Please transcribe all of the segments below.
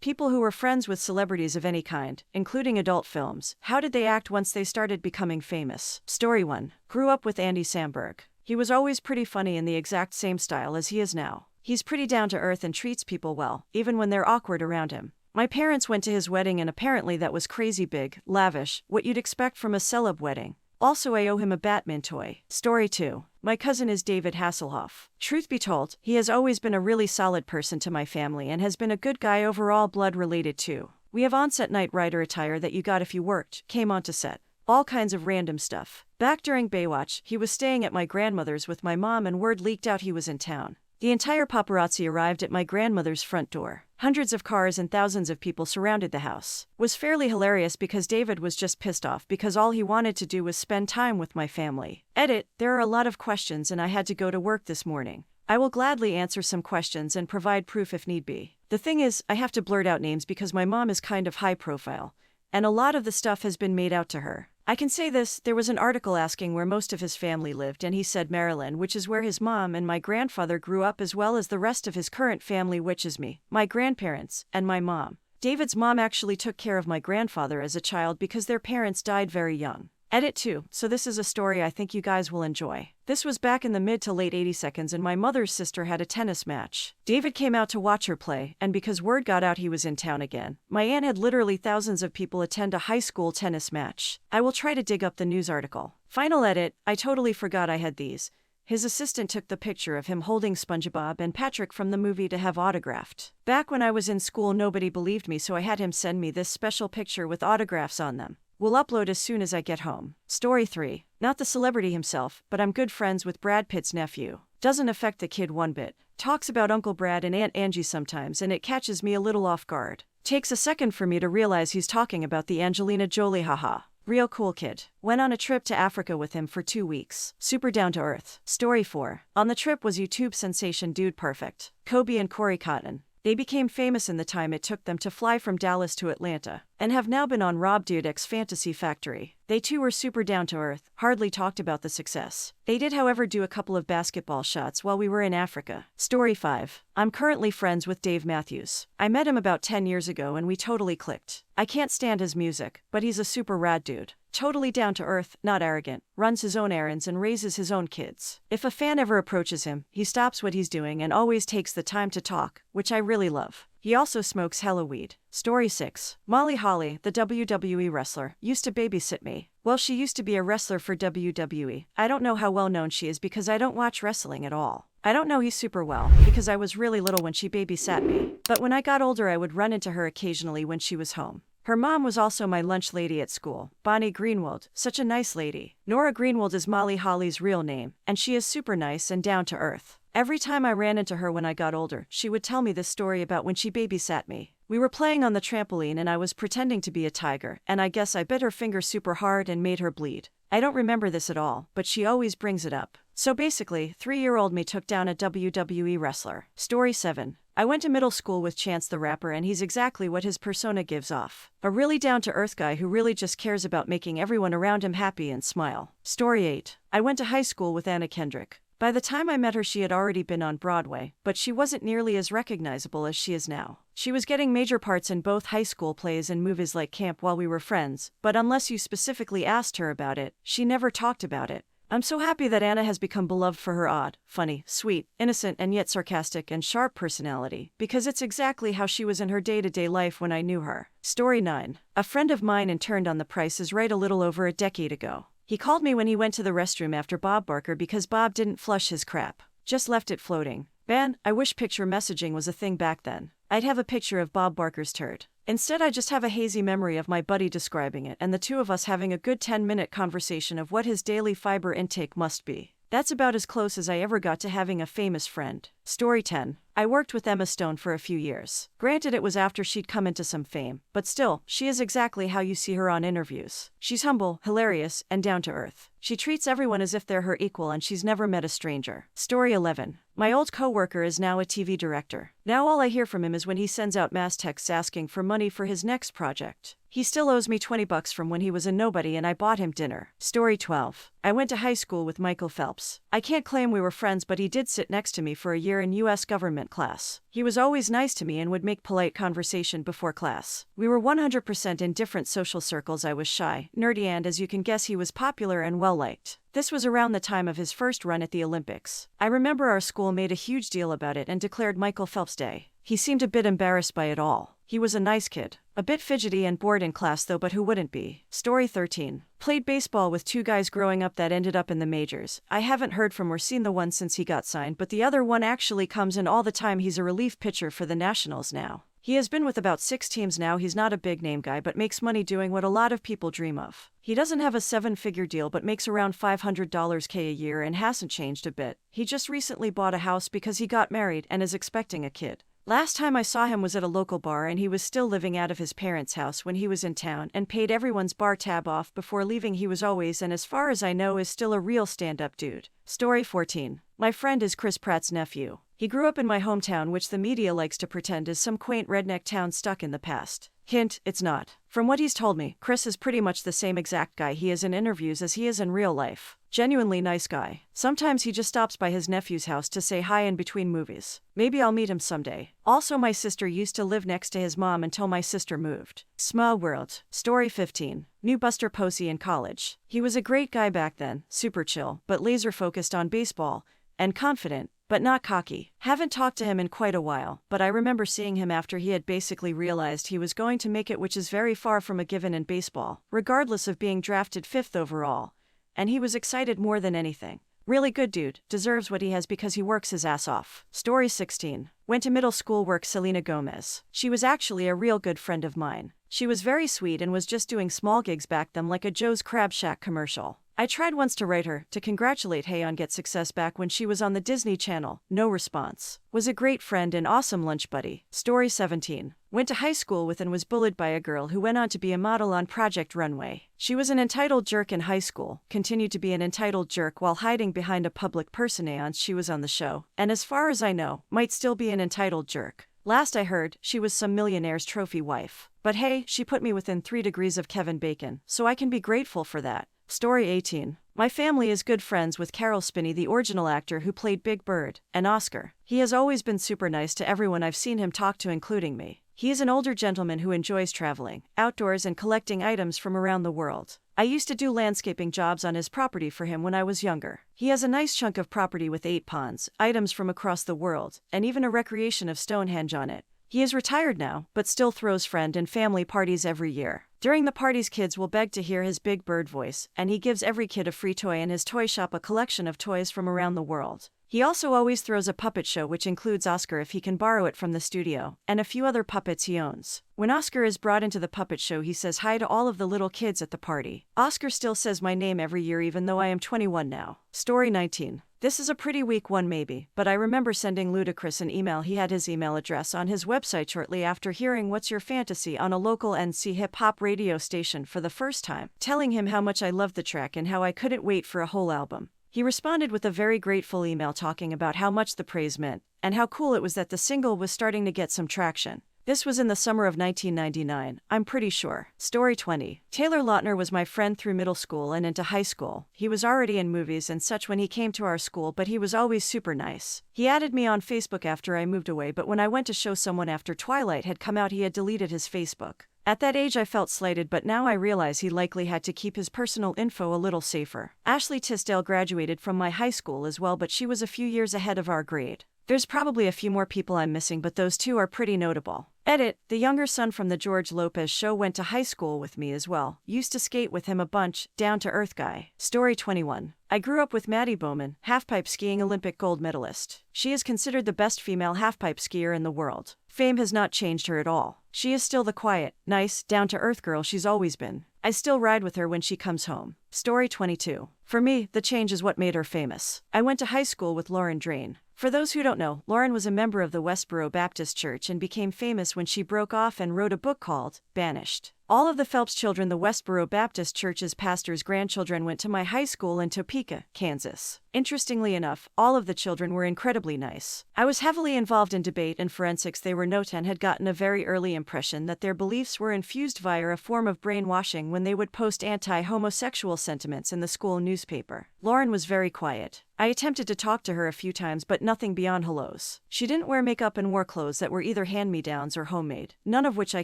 People who were friends with celebrities of any kind, including adult films. How did they act once they started becoming famous? Story 1. Grew up with Andy Samberg. He was always pretty funny in the exact same style as he is now. He's pretty down to earth and treats people well, even when they're awkward around him. My parents went to his wedding and apparently that was crazy big, lavish, what you'd expect from a celeb wedding. Also, I owe him a Batman toy. Story 2. My cousin is David Hasselhoff. Truth be told, he has always been a really solid person to my family and has been a good guy overall, blood related too. We have on-set Knight Rider attire that you got if you worked, came onto set. All kinds of random stuff. Back during Baywatch, he was staying at my grandmother's with my mom and word leaked out he was in town. The entire paparazzi arrived at my grandmother's front door. Hundreds of cars and thousands of people surrounded the house. Was fairly hilarious because David was just pissed off because all he wanted to do was spend time with my family. Edit, there are a lot of questions and I had to go to work this morning. I will gladly answer some questions and provide proof if need be. The thing is, I have to blurt out names because my mom is kind of high profile, and a lot of the stuff has been made out to her. I can say this, there was an article asking where most of his family lived and he said Maryland, which is where his mom and my grandfather grew up, as well as the rest of his current family, which is me, my grandparents, and my mom. David's mom actually took care of my grandfather as a child because their parents died very young. Edit 2, so this is a story I think you guys will enjoy. This was back in the mid to late 80s and my mother's sister had a tennis match. David came out to watch her play, and because word got out he was in town again, my aunt had literally thousands of people attend a high school tennis match. I will try to dig up the news article. Final edit, I totally forgot I had these. His assistant took the picture of him holding SpongeBob and Patrick from the movie to have autographed. Back when I was in school nobody believed me, so I had him send me this special picture with autographs on them. We'll upload as soon as I get home. Story 3. Not the celebrity himself, but I'm good friends with Brad Pitt's nephew. Doesn't affect the kid one bit. Talks about Uncle Brad and Aunt Angie sometimes and it catches me a little off guard. Takes a second for me to realize he's talking about the Angelina Jolie haha. Real cool kid. Went on a trip to Africa with him for 2 weeks. Super down to earth. Story 4. On the trip was YouTube sensation Dude Perfect. Kobe and Corey Cotton. They became famous in the time it took them to fly from Dallas to Atlanta, and have now been on Rob Dyrdek's Fantasy Factory. They too were super down to earth, hardly talked about the success. They did however do a couple of basketball shots while we were in Africa. Story 5. I'm currently friends with Dave Matthews. I met him about 10 years ago and we totally clicked. I can't stand his music, but he's a super rad dude. Totally down to earth, not arrogant, runs his own errands and raises his own kids. If a fan ever approaches him, he stops what he's doing and always takes the time to talk, which I really love. He also smokes hella weed. Story 6. Molly Holly, the WWE wrestler, used to babysit me. Well, she used to be a wrestler for WWE. I don't know how well known she is because I don't watch wrestling at all. I don't know he's super well, because I was really little when she babysat me. But when I got older I would run into her occasionally when she was home. Her mom was also my lunch lady at school, Bonnie Greenwald, such a nice lady. Nora Greenwald is Molly Holly's real name, and she is super nice and down to earth. Every time I ran into her when I got older, she would tell me this story about when she babysat me. We were playing on the trampoline and I was pretending to be a tiger, and I guess I bit her finger super hard and made her bleed. I don't remember this at all, but she always brings it up. So basically, 3-year-old me took down a WWE wrestler. Story 7. I went to middle school with Chance the Rapper and he's exactly what his persona gives off. A really down-to-earth guy who really just cares about making everyone around him happy and smile. Story 8. I went to high school with Anna Kendrick. By the time I met her she had already been on Broadway, but she wasn't nearly as recognizable as she is now. She was getting major parts in both high school plays and movies like Camp while we were friends, but unless you specifically asked her about it, she never talked about it. I'm so happy that Anna has become beloved for her odd, funny, sweet, innocent and yet sarcastic and sharp personality, because it's exactly how she was in her day-to-day life when I knew her. Story 9. A friend of mine interned on The Price is Right a little over a decade ago. He called me when he went to the restroom after Bob Barker because Bob didn't flush his crap. Just left it floating. Man, I wish picture messaging was a thing back then. I'd have a picture of Bob Barker's turd. Instead I just have a hazy memory of my buddy describing it and the two of us having a good 10-minute conversation of what his daily fiber intake must be. That's about as close as I ever got to having a famous friend. Story 10. I worked with Emma Stone for a few years. Granted, it was after she'd come into some fame, but still, she is exactly how you see her on interviews. She's humble, hilarious, and down to earth. She treats everyone as if they're her equal and she's never met a stranger. Story 11. My old coworker is now a TV director. Now all I hear from him is when he sends out mass texts asking for money for his next project. He still owes me $20 from when he was a nobody and I bought him dinner. Story 12. I went to high school with Michael Phelps. I can't claim we were friends, but he did sit next to me for a year year in U.S. government class. He was always nice to me and would make polite conversation before class. We were 100% in different social circles. I was shy, nerdy, and as you can guess, he was popular and well-liked. This was around the time of his first run at the Olympics. I remember our school made a huge deal about it and declared Michael Phelps Day. He seemed a bit embarrassed by it all. He was a nice kid. A bit fidgety and bored in class though, but who wouldn't be? Story 13. Played baseball with two guys growing up that ended up in the majors. I haven't heard from or seen the one since he got signed, but the other one actually comes in all the time. He's a relief pitcher for the Nationals now. He has been with about 6 teams now. He's not a big name guy but makes money doing what a lot of people dream of. He doesn't have a 7-figure deal but makes around $500K a year and hasn't changed a bit. He just recently bought a house because he got married and is expecting a kid. Last time I saw him was at a local bar and he was still living out of his parents' house when he was in town and paid everyone's bar tab off before leaving. He was always, and as far as I know, is still a real stand-up dude. Story 14. My friend is Chris Pratt's nephew. He grew up in my hometown, which the media likes to pretend is some quaint redneck town stuck in the past. Hint, it's not. From what he's told me, Chris is pretty much the same exact guy he is in interviews as he is in real life. Genuinely nice guy. Sometimes he just stops by his nephew's house to say hi in between movies. Maybe I'll meet him someday. Also, my sister used to live next to his mom until my sister moved. Small world. Story 15. Knew Buster Posey in college. He was a great guy back then, super chill, but laser focused on baseball, and confident, but not cocky. Haven't talked to him in quite a while, but I remember seeing him after he had basically realized he was going to make it, which is very far from a given in baseball, regardless of being drafted 5th overall. And he was excited more than anything. Really good dude, deserves what he has because he works his ass off. Story 16. Went to middle school work Selena Gomez. She was actually a real good friend of mine. She was very sweet and was just doing small gigs back then, like a Joe's Crab Shack commercial. I tried once to write her, to congratulate her on get success back when she was on the Disney Channel. No response. Was a great friend and awesome lunch buddy. Story 17. Went to high school with and was bullied by a girl who went on to be a model on Project Runway. She was an entitled jerk in high school, continued to be an entitled jerk while hiding behind a public persona once she was on the show, and as far as I know, might still be an entitled jerk. Last I heard, she was some millionaire's trophy wife. But hey, she put me within 3 degrees of Kevin Bacon, so I can be grateful for that. Story 18. My family is good friends with Carol Spinney, the original actor who played Big Bird, and Oscar. He has always been super nice to everyone I've seen him talk to, including me. He is an older gentleman who enjoys traveling, outdoors, and collecting items from around the world. I used to do landscaping jobs on his property for him when I was younger. He has a nice chunk of property with 8 ponds, items from across the world, and even a recreation of Stonehenge on it. He is retired now, but still throws friend and family parties every year. During the parties, kids will beg to hear his Big Bird voice, and he gives every kid a free toy in his toy shop, a collection of toys from around the world. He also always throws a puppet show which includes Oscar if he can borrow it from the studio, and a few other puppets he owns. When Oscar is brought into the puppet show, he says hi to all of the little kids at the party. Oscar still says my name every year even though I am 21 now. Story 19. This is a pretty weak one maybe, but I remember sending Ludacris an email. He had his email address on his website shortly after hearing What's Your Fantasy on a local NC hip-hop radio station for the first time, telling him how much I loved the track and how I couldn't wait for a whole album. He responded with a very grateful email talking about how much the praise meant, and how cool it was that the single was starting to get some traction. This was in the summer of 1999, I'm pretty sure. Story 20. Taylor Lautner was my friend through middle school and into high school. He was already in movies and such when he came to our school, but he was always super nice. He added me on Facebook after I moved away, but when I went to show someone after Twilight had come out, he had deleted his Facebook. At that age I felt slighted, but now I realize he likely had to keep his personal info a little safer. Ashley Tisdale graduated from my high school as well, but she was a few years ahead of our grade. There's probably a few more people I'm missing, but those two are pretty notable. Edit, the younger son from the George Lopez show went to high school with me as well. Used to skate with him a bunch, down-to-earth guy. Story 21. I grew up with Maddie Bowman, halfpipe skiing Olympic gold medalist. She is considered the best female halfpipe skier in the world. Fame has not changed her at all. She is still the quiet, nice, down-to-earth girl she's always been. I still ride with her when she comes home. Story 22. For me, the change is what made her famous. I went to high school with Lauren Drain. For those who don't know, Lauren was a member of the Westboro Baptist Church and became famous when she broke off and wrote a book called Banished. All of the Phelps children, the Westboro Baptist Church's pastor's grandchildren, went to my high school in Topeka, Kansas. Interestingly enough, all of the children were incredibly nice. I was heavily involved in debate and forensics. They were no 10 had gotten a very early impression that their beliefs were infused via a form of brainwashing when they would post anti-homosexual sentiments in the school newspaper. Lauren was very quiet. I attempted to talk to her a few times, but nothing beyond hellos. She didn't wear makeup and wore clothes that were either hand-me-downs or homemade, none of which I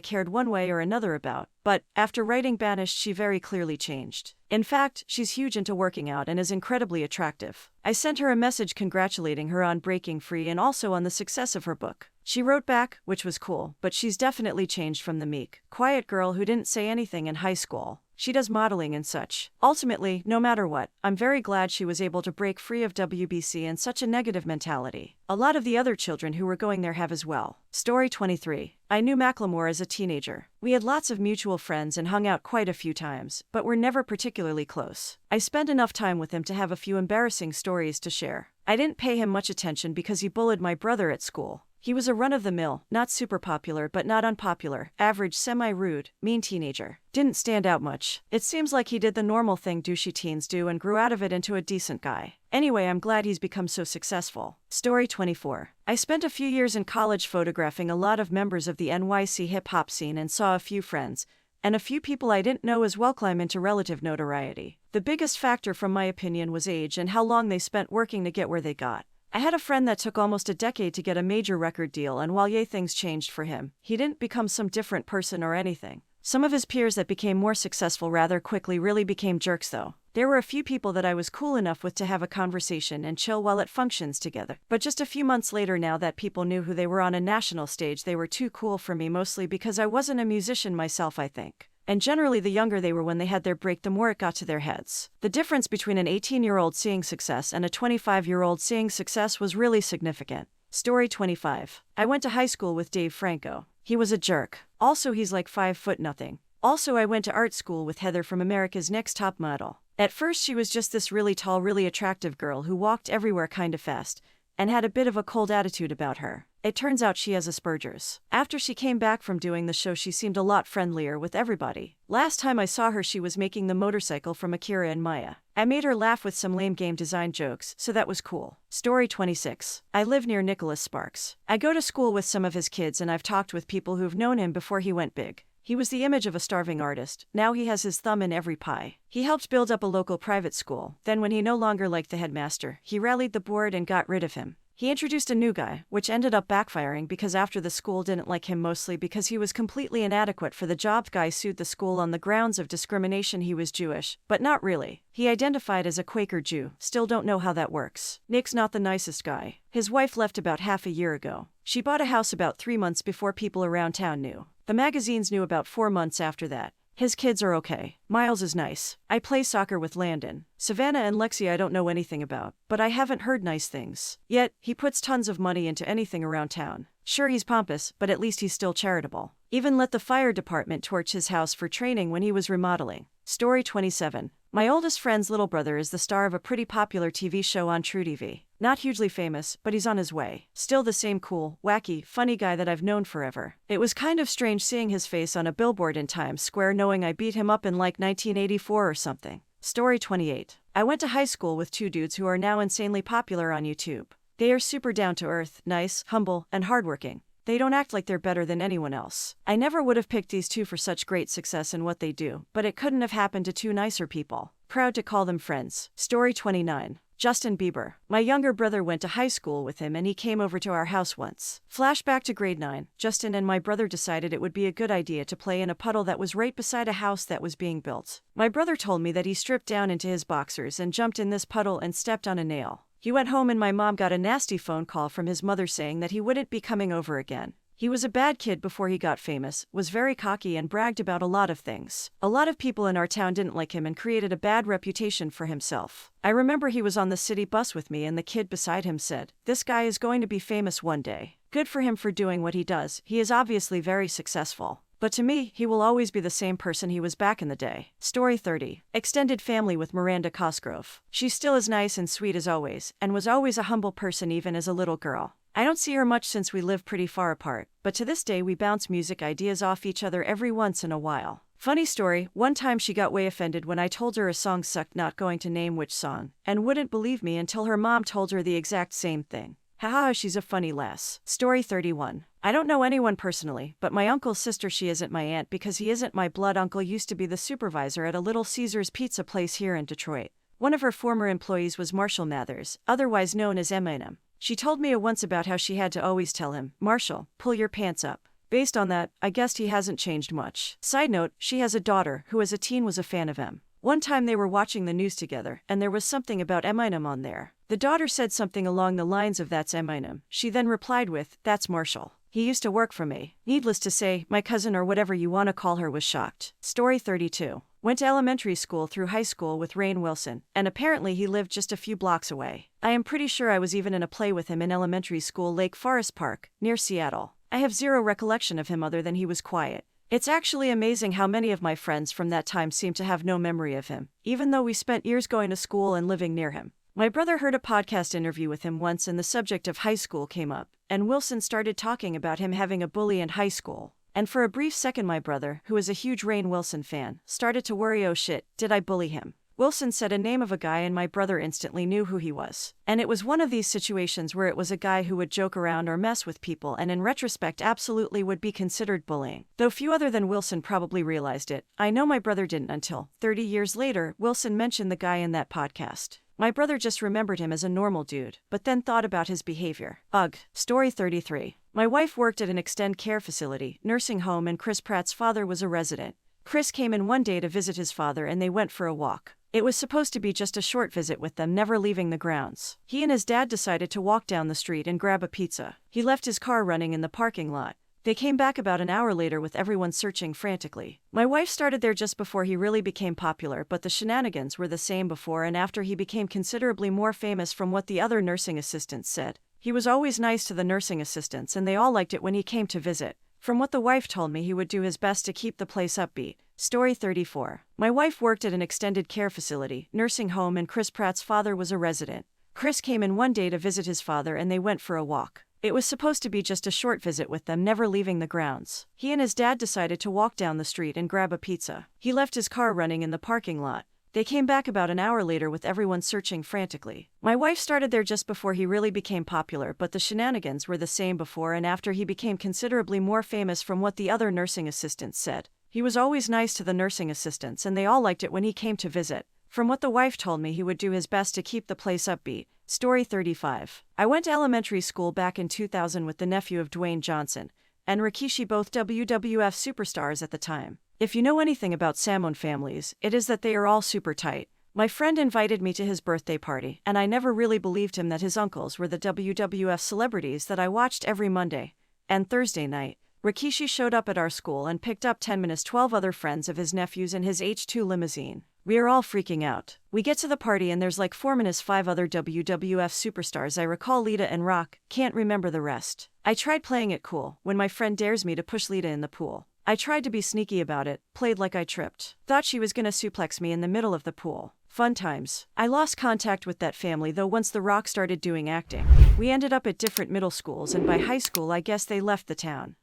cared one way or another about, but, after writing Banished, she very clearly changed. In fact, she's huge into working out and is incredibly attractive. I sent her a message congratulating her on breaking free and also on the success of her book. She wrote back, which was cool, but she's definitely changed from the meek, quiet girl who didn't say anything in high school. She does modeling and such. Ultimately, no matter what, I'm very glad she was able to break free of WBC and such a negative mentality. A lot of the other children who were going there have as well. Story 23. I knew Macklemore as a teenager. We had lots of mutual friends and hung out quite a few times, but were never particularly close. I spent enough time with him to have a few embarrassing stories to share. I didn't pay him much attention because he bullied my brother at school. He was a run-of-the-mill, not super popular but not unpopular, average semi-rude, mean teenager. Didn't stand out much. It seems like he did the normal thing douchey teens do and grew out of it into a decent guy. Anyway, I'm glad he's become so successful. Story 24. I spent a few years in college photographing a lot of members of the NYC hip-hop scene and saw a few friends, and a few people I didn't know as well, climb into relative notoriety. The biggest factor from my opinion was age and how long they spent working to get where they got. I had a friend that took almost a decade to get a major record deal, and while things changed for him, he didn't become some different person or anything. Some of his peers that became more successful rather quickly really became jerks though. There were a few people that I was cool enough with to have a conversation and chill while at functions together. But just a few months later, now that people knew who they were on a national stage, they were too cool for me, mostly because I wasn't a musician myself, I think. And generally the younger they were when they had their break, the more it got to their heads. The difference between an 18-year-old seeing success and a 25-year-old seeing success was really significant. Story 25. I went to high school with Dave Franco. He was a jerk. Also, he's like 5'0". Also, I went to art school with Heather from America's Next Top Model. At first she was just this really tall, really attractive girl who walked everywhere kinda fast, and had a bit of a cold attitude about her. It turns out she has Asperger's. After she came back from doing the show, she seemed a lot friendlier with everybody. Last time I saw her, she was making the motorcycle from Akira and Maya. I made her laugh with some lame game design jokes, so that was cool. Story 26. I live near Nicholas Sparks. I go to school with some of his kids, and I've talked with people who've known him before he went big. He was the image of a starving artist. Now he has his thumb in every pie. He helped build up a local private school. Then when he no longer liked the headmaster, he rallied the board and got rid of him. He introduced a new guy, which ended up backfiring because after the school didn't like him, mostly because he was completely inadequate for the job. The guy sued the school on the grounds of discrimination. He was Jewish, but not really. He identified as a Quaker Jew. Still don't know how that works. Nick's not the nicest guy. His wife left about half a year ago. She bought a house about 3 months before people around town knew. The magazines knew about 4 months after that. His kids are okay. Miles is nice. I play soccer with Landon. Savannah and Lexi I don't know anything about, but I haven't heard nice things. Yet, he puts tons of money into anything around town. Sure, he's pompous, but at least he's still charitable. Even let the fire department torch his house for training when he was remodeling. Story 27. My oldest friend's little brother is the star of a pretty popular TV show on TrueTV. Not hugely famous, but he's on his way. Still the same cool, wacky, funny guy that I've known forever. It was kind of strange seeing his face on a billboard in Times Square, knowing I beat him up in like 1984 or something. Story 28. I went to high school with 2 dudes who are now insanely popular on YouTube. They are super down to earth, nice, humble, and hardworking. They don't act like they're better than anyone else. I never would have picked these 2 for such great success in what they do, but it couldn't have happened to 2 nicer people. Proud to call them friends. Story 29. Justin Bieber. My younger brother went to high school with him and he came over to our house once. Flashback to grade 9. Justin and my brother decided it would be a good idea to play in a puddle that was right beside a house that was being built. My brother told me that he stripped down into his boxers and jumped in this puddle and stepped on a nail. He went home and my mom got a nasty phone call from his mother saying that he wouldn't be coming over again. He was a bad kid before he got famous, was very cocky and bragged about a lot of things. A lot of people in our town didn't like him and created a bad reputation for himself. I remember he was on the city bus with me and the kid beside him said, "This guy is going to be famous one day. Good for him for doing what he does. He is obviously very successful. But to me, he will always be the same person he was back in the day." Story 30. Extended family with Miranda Cosgrove. She's still as nice and sweet as always, and was always a humble person even as a little girl. I don't see her much since we live pretty far apart, but to this day we bounce music ideas off each other every once in a while. Funny story, one time she got way offended when I told her a song sucked, not going to name which song, and wouldn't believe me until her mom told her the exact same thing. Haha, she's a funny lass. Story 31. I don't know anyone personally, but my uncle's sister, she isn't my aunt because he isn't my blood uncle, used to be the supervisor at a Little Caesars pizza place here in Detroit. One of her former employees was Marshall Mathers, otherwise known as Eminem. She told me once about how she had to always tell him, "Marshall, pull your pants up." Based on that, I guessed he hasn't changed much. Side note, she has a daughter who as a teen was a fan of M. One time they were watching the news together, and there was something about Eminem on there. The daughter said something along the lines of "That's Eminem." She then replied with, "That's Marshall. He used to work for me." Needless to say, my cousin, or whatever you want to call her, was shocked. Story 32. Went to elementary school through high school with Rainn Wilson, and apparently he lived just a few blocks away. I am pretty sure I was even in a play with him in elementary school, Lake Forest Park, near Seattle. I have zero recollection of him other than he was quiet. It's actually amazing how many of my friends from that time seem to have no memory of him, even though we spent years going to school and living near him. My brother heard a podcast interview with him once and the subject of high school came up, and Wilson started talking about him having a bully in high school. And for a brief second my brother, who is a huge Rainn Wilson fan, started to worry, oh shit, did I bully him? Wilson said a name of a guy and my brother instantly knew who he was. And it was one of these situations where it was a guy who would joke around or mess with people and in retrospect absolutely would be considered bullying. Though few other than Wilson probably realized it, I know my brother didn't until, 30 years later, Wilson mentioned the guy in that podcast. My brother just remembered him as a normal dude, but then thought about his behavior. Ugh. Story 33. My wife worked at an extended care facility, nursing home, and Chris Pratt's father was a resident. Chris came in one day to visit his father and they went for a walk. It was supposed to be just a short visit with them, never leaving the grounds. He and his dad decided to walk down the street and grab a pizza. He left his car running in the parking lot. They came back about an hour later with everyone searching frantically. My wife started there just before he really became popular, but the shenanigans were the same before and after he became considerably more famous, from what the other nursing assistants said. He was always nice to the nursing assistants and they all liked it when he came to visit. From what the wife told me, he would do his best to keep the place upbeat. Story 34. My wife worked at an extended care facility, nursing home, and Chris Pratt's father was a resident. Chris came in one day to visit his father and they went for a walk. It was supposed to be just a short visit with them, never leaving the grounds. He and his dad decided to walk down the street and grab a pizza. He left his car running in the parking lot. They came back about an hour later with everyone searching frantically. My wife started there just before he really became popular, but the shenanigans were the same before and after he became considerably more famous, from what the other nursing assistants said. He was always nice to the nursing assistants and they all liked it when he came to visit. From what the wife told me, he would do his best to keep the place upbeat. Story 35. I went to elementary school back in 2000 with the nephew of Dwayne Johnson and Rikishi, both WWF superstars at the time. If you know anything about Samoan families, it is that they are all super tight. My friend invited me to his birthday party, and I never really believed him that his uncles were the WWF celebrities that I watched every Monday and Thursday night. Rikishi showed up at our school and picked up 10 minus 12 other friends of his nephews in his H2 limousine. We are all freaking out. We get to the party and there's like 4 minus 5 other WWF superstars. I recall Lita and Rock, can't remember the rest. I tried playing it cool when my friend dares me to push Lita in the pool. I tried to be sneaky about it, played like I tripped. Thought she was gonna suplex me in the middle of the pool. Fun times. I lost contact with that family though once The Rock started doing acting. We ended up at different middle schools and by high school I guess they left the town.